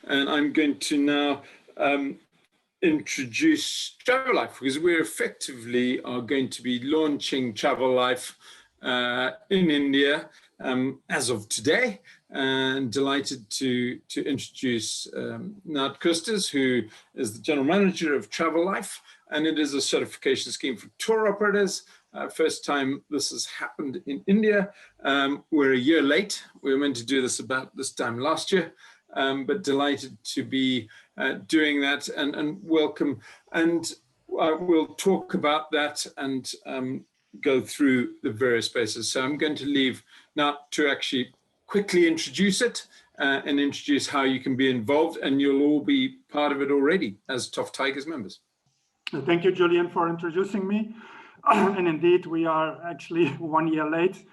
and I'm going to now introduce Travelife, because we effectively are going to be launching Travelife in India as of today, and delighted to introduce Nat Kustas, who is the General Manager of Travelife, and it is a certification scheme for tour operators. First time this has happened in India. We're a year late. We were meant to do this about this time last year, but delighted to be doing that, and welcome. And we'll talk about that and go through the various spaces. So I'm going to leave now to actually quickly introduce it and introduce how you can be involved, and you'll all be part of it already as TOFTigers members. Thank you, Julian, for introducing me. And indeed, we are actually 1 year late.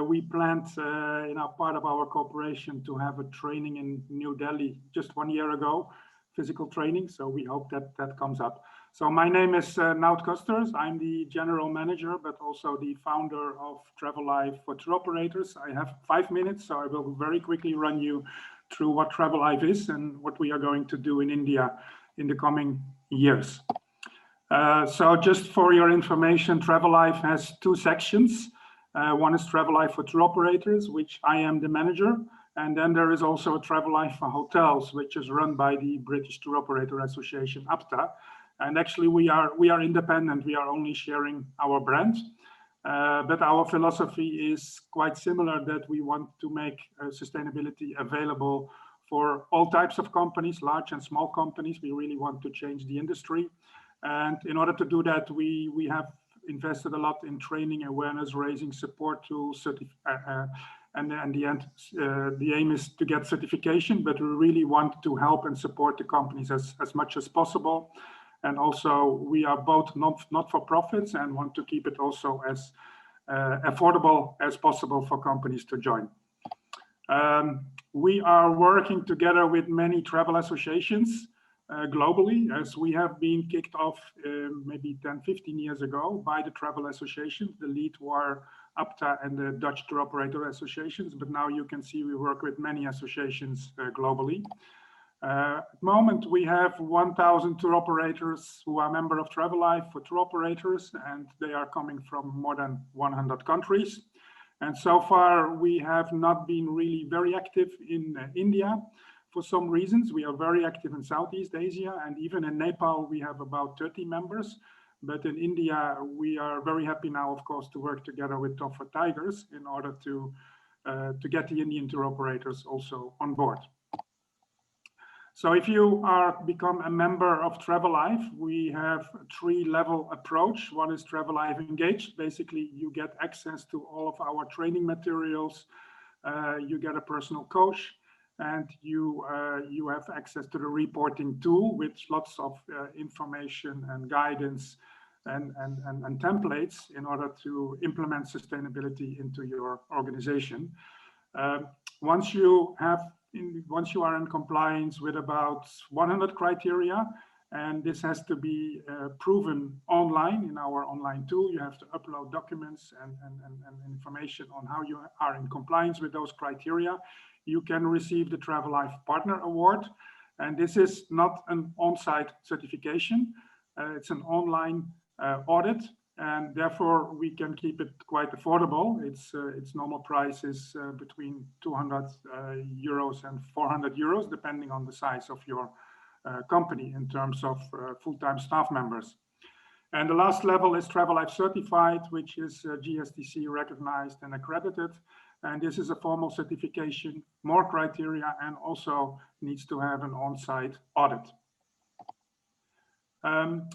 We planned part of our cooperation to have a training in New Delhi just 1 year ago, physical training. So we hope that that comes up. So my name is Nout Kustas. I'm the general manager, but also the founder of Travelife for tour operators. I have 5 minutes, so I will very quickly run you through what Travelife is and what we are going to do in India in the coming years. So just for your information, Travelife has 2 sections. One is Travelife for tour operators, which I am the manager. And then there is also a Travelife for hotels, which is run by the British Tour Operator Association, APTA. And actually we are independent. We are only sharing our brand. But our philosophy is quite similar, that we want to make sustainability available for all types of companies, large and small companies. We really want to change the industry. And in order to do that, we have invested a lot in training, awareness, raising support to and the aim is to get certification, but we really want to help and support the companies as much as possible. And also we are both not-for-profits and want to keep it also as affordable as possible for companies to join. We are working together with many travel associations globally, as we have been kicked off maybe 10-15 years ago by the travel associations. The lead were APTA and the Dutch Tour Operator Associations, but now you can see we work with many associations globally. At the moment, we have 1,000 tour operators who are member of Travelife for tour operators, and they are coming from more than 100 countries. And so far, we have not been really very active in India. For some reasons, we are very active in Southeast Asia, and even in Nepal, we have about 30 members. But in India, we are very happy now, of course, to work together with TOFTigers in order to get the Indian tour operators also on board. So if you become a member of Travelife, we have a 3-level approach. One is Travelife Engaged. Basically, you get access to all of our training materials. You get a personal coach, and you have access to the reporting tool with lots of information and guidance and templates in order to implement sustainability into your organization. Once you are in compliance with about 100 criteria, and this has to be proven online in our online tool, you have to upload documents and information on how you are in compliance with those criteria, you can receive the Travelife Partner Award. And this is not an on-site certification, it's an online audit, and therefore we can keep it quite affordable. Its normal price is between 200 euros and 400 euros, depending on the size of your company in terms of full-time staff members. And the last level is Travelife Certified, which is GSTC recognized and accredited. And this is a formal certification, more criteria, and also needs to have an on-site audit.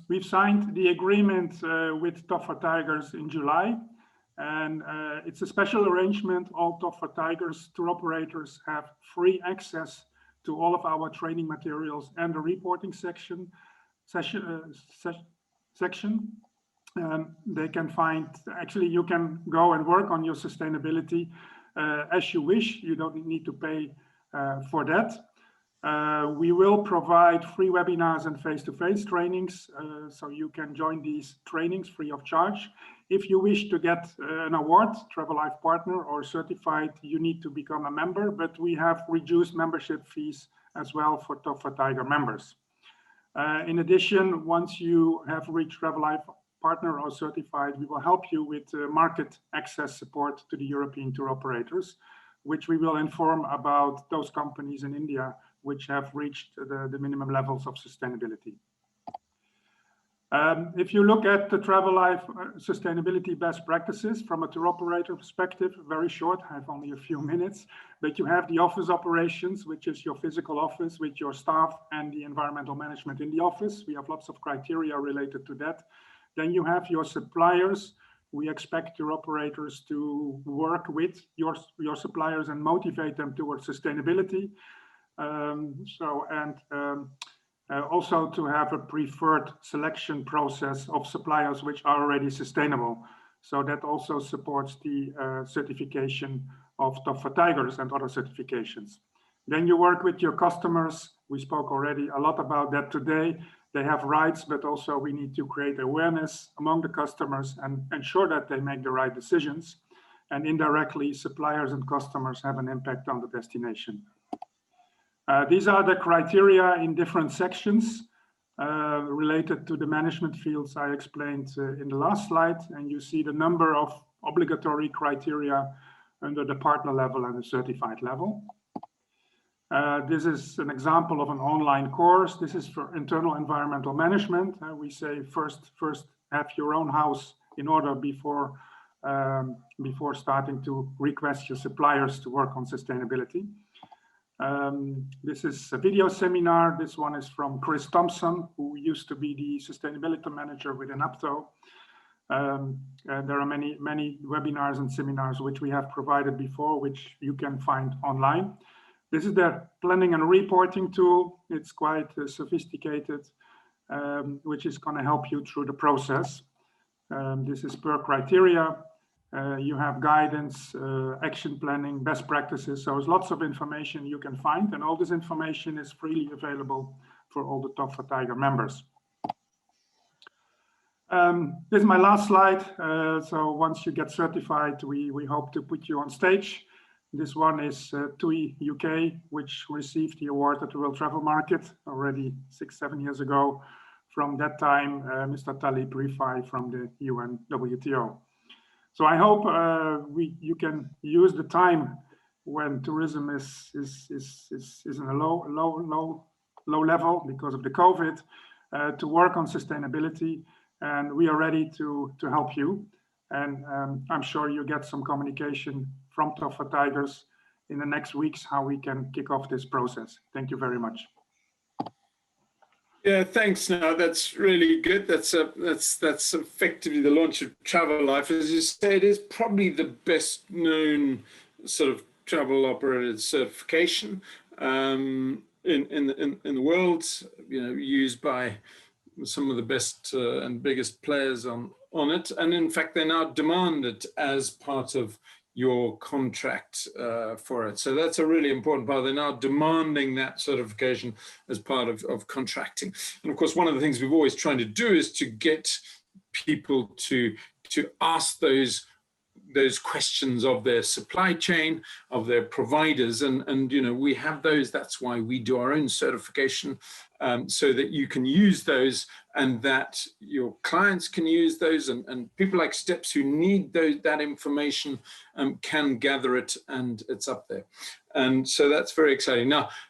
We've signed the agreement with TOFTigers in July, and it's a special arrangement. All TOFTigers tour operators have free access to all of our training materials and the reporting section. They can find, actually you can go and work on your sustainability as you wish. You don't need to pay for that. We will provide free webinars and face-to-face trainings, so you can join these trainings free of charge. If you wish to get an award, Travelife Partner or Certified, you need to become a member, but we have reduced membership fees as well for TOFTiger members. In addition, once you have reached Travelife partner or certified, we will help you with market access support to the European tour operators, which we will inform about those companies in India which have reached the minimum levels of sustainability. If you look at the Travelife sustainability best practices from a tour operator perspective, very short, I have only a few minutes, but you have the office operations, which is your physical office with your staff and the environmental management in the office. We have lots of criteria related to that. Then you have your suppliers. We expect tour operators to work with your suppliers and motivate them towards sustainability. Also to have a preferred selection process of suppliers which are already sustainable. So that also supports the certification of TOFTigers and other certifications. Then you work with your customers. We spoke already a lot about that today. They have rights, but also we need to create awareness among the customers and ensure that they make the right decisions. And indirectly, suppliers and customers have an impact on the destination. These are the criteria in different sections related to the management fields I explained in the last slide. And you see the number of obligatory criteria under the partner level and the certified level. This is an example of an online course. This is for internal environmental management. We say first have your own house in order before starting to request your suppliers to work on sustainability. This is a video seminar. This one is from Chris Thompson, who used to be the sustainability manager within Apto. There are many webinars and seminars which we have provided before, which you can find online. This is the planning and reporting tool. It's quite sophisticated, which is going to help you through the process. This is per criteria. You have guidance, action planning, best practices. So there's lots of information you can find, and all this information is freely available for all the TOFTiger members. This is my last slide. So once you get certified, we hope to put you on stage. This one is TUI UK, which received the award at the World Travel Market already 6-7 years ago. From that time, Mr. Talib Rifai from the UNWTO. So I hope you can use the time when tourism is in a low level because of the COVID to work on sustainability, and we are ready to help you. And I'm sure you get some communication from TOFTigers in the next weeks how we can kick off this process. Thank you very much. Yeah, thanks. No, that's really good. That's effectively the launch of Travelife. As you say, it is probably the best known sort of travel operator certification in the world. You know, used by some of the best and biggest players on it, and in fact, they're now demanded as part of your contract for it. So that's a really important part. They're now demanding that certification as part of contracting. And of course, one of the things we've always trying to do is to get people to ask those questions of their supply chain, of their providers, and you know, we have those. That's why we do our own certification, so that you can use those and that your clients can use those, and people like Steps who need that information can gather it, and it's up there. And so that's very exciting. Now,